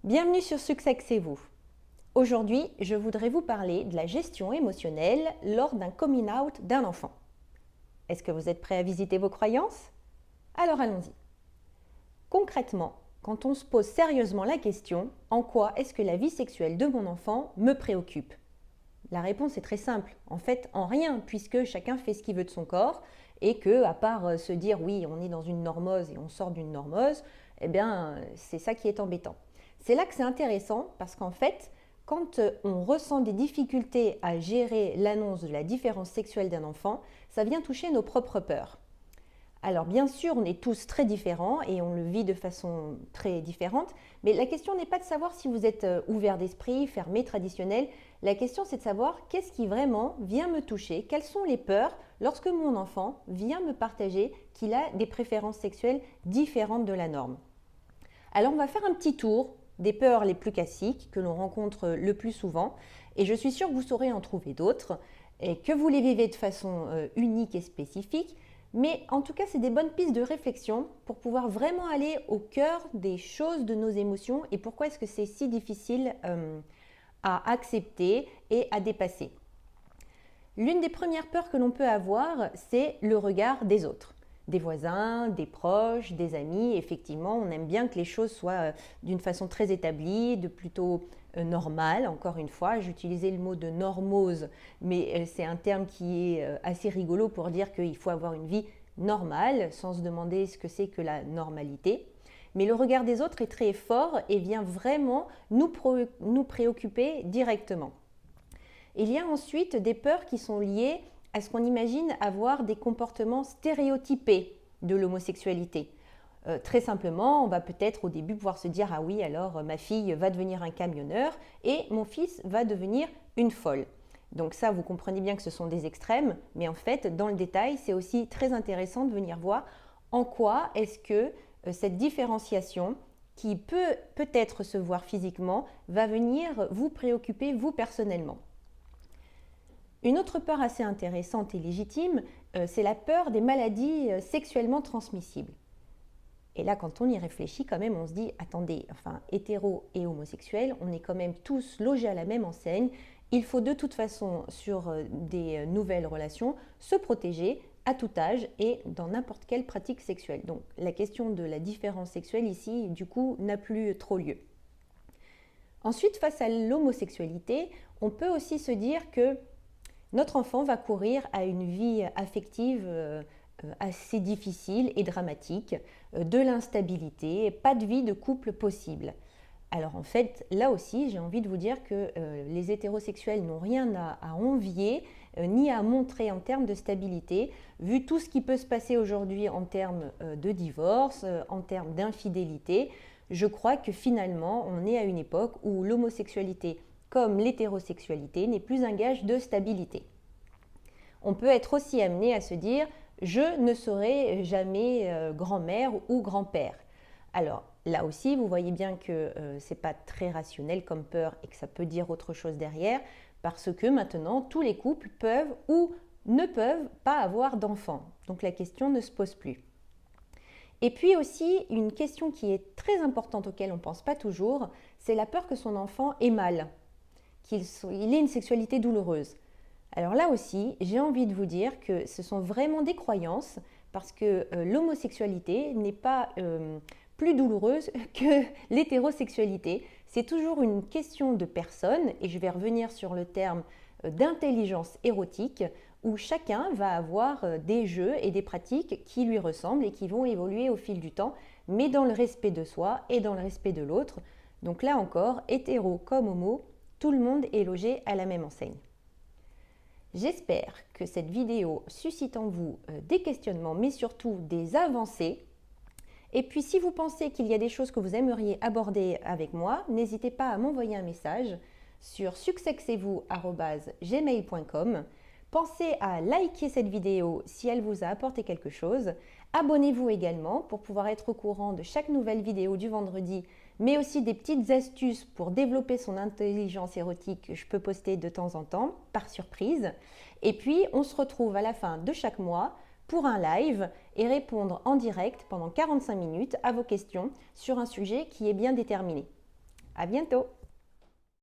Bienvenue sur Succès-vous. Aujourd'hui, je voudrais vous parler de la gestion émotionnelle lors d'un coming out d'un enfant. Est-ce que vous êtes prêt à visiter vos croyances? Alors allons-y. Concrètement, quand on se pose sérieusement la question « En quoi est-ce que la vie sexuelle de mon enfant me préoccupe ?» La réponse est très simple. En fait, en rien, puisque chacun fait ce qu'il veut de son corps et que, à part se dire « Oui, on est dans une normose et on sort d'une normose », eh bien, c'est ça qui est embêtant. C'est là que c'est intéressant parce qu'en fait, quand on ressent des difficultés à gérer l'annonce de la différence sexuelle d'un enfant, ça vient toucher nos propres peurs. Alors bien sûr, on est tous très différents et on le vit de façon très différente, mais la question n'est pas de savoir si vous êtes ouvert d'esprit, fermé, traditionnel. La question c'est de savoir qu'est-ce qui vraiment vient me toucher, quelles sont les peurs lorsque mon enfant vient me partager qu'il a des préférences sexuelles différentes de la norme. Alors on va faire un petit tour des peurs les plus classiques que l'on rencontre le plus souvent et je suis sûre que vous saurez en trouver d'autres et que vous les vivez de façon unique et spécifique, mais en tout cas c'est des bonnes pistes de réflexion pour pouvoir vraiment aller au cœur des choses de nos émotions et pourquoi est-ce que c'est si difficile à accepter et à dépasser. L'une des premières peurs que l'on peut avoir, c'est le regard des autres. Des voisins, des proches, des amis. Effectivement, on aime bien que les choses soient d'une façon très établie, de plutôt normale. Encore une fois, j'utilisais le mot de normose, mais c'est un terme qui est assez rigolo pour dire qu'il faut avoir une vie normale, sans se demander ce que c'est que la normalité. Mais le regard des autres est très fort et vient vraiment nous préoccuper directement. Il y a ensuite des peurs qui sont liées à ce qu'on imagine avoir des comportements stéréotypés de l'homosexualité. Très simplement, on va peut-être au début pouvoir se dire « Ah oui, alors ma fille va devenir un camionneur et mon fils va devenir une folle ». Donc ça, vous comprenez bien que ce sont des extrêmes, mais en fait, dans le détail, c'est aussi très intéressant de venir voir en quoi est-ce que cette différenciation qui peut peut-être se voir physiquement va venir vous préoccuper vous personnellement. Une autre peur assez intéressante et légitime, c'est la peur des maladies sexuellement transmissibles. Et là, quand on y réfléchit, quand même, on se dit, attendez, enfin, hétéro et homosexuels, on est quand même tous logés à la même enseigne. Il faut de toute façon, sur des nouvelles relations, se protéger à tout âge et dans n'importe quelle pratique sexuelle. Donc, la question de la différence sexuelle ici, du coup, n'a plus trop lieu. Ensuite, face à l'homosexualité, on peut aussi se dire que notre enfant va courir à une vie affective assez difficile et dramatique, de l'instabilité, pas de vie de couple possible. Alors en fait, là aussi, j'ai envie de vous dire que les hétérosexuels n'ont rien à envier ni à montrer en termes de stabilité, vu tout ce qui peut se passer aujourd'hui en termes de divorce, en termes d'infidélité. Je crois que finalement, on est à une époque où l'homosexualité comme l'hétérosexualité n'est plus un gage de stabilité. On peut être aussi amené à se dire « je ne serai jamais grand-mère ou grand-père ». Alors là aussi, vous voyez bien que ce n'est pas très rationnel comme peur et que ça peut dire autre chose derrière, parce que maintenant, tous les couples peuvent ou ne peuvent pas avoir d'enfants. Donc la question ne se pose plus. Et puis aussi, une question qui est très importante auquel on ne pense pas toujours, c'est la peur que son enfant ait mal, qu'il ait une sexualité douloureuse. Alors là aussi, j'ai envie de vous dire que ce sont vraiment des croyances parce que l'homosexualité n'est pas plus douloureuse que l'hétérosexualité. C'est toujours une question de personne et je vais revenir sur le terme d'intelligence érotique où chacun va avoir des jeux et des pratiques qui lui ressemblent et qui vont évoluer au fil du temps, mais dans le respect de soi et dans le respect de l'autre. Donc là encore, hétéro comme homo, tout le monde est logé à la même enseigne. J'espère que cette vidéo suscite en vous des questionnements, mais surtout des avancées. Et puis, si vous pensez qu'il y a des choses que vous aimeriez aborder avec moi, n'hésitez pas à m'envoyer un message sur succexezvous@gmail.com. Pensez à liker cette vidéo si elle vous a apporté quelque chose. Abonnez-vous également pour pouvoir être au courant de chaque nouvelle vidéo du vendredi, mais aussi des petites astuces pour développer son intelligence érotique que je peux poster de temps en temps, par surprise. Et puis, on se retrouve à la fin de chaque mois pour un live et répondre en direct pendant 45 minutes à vos questions sur un sujet qui est bien déterminé. À bientôt!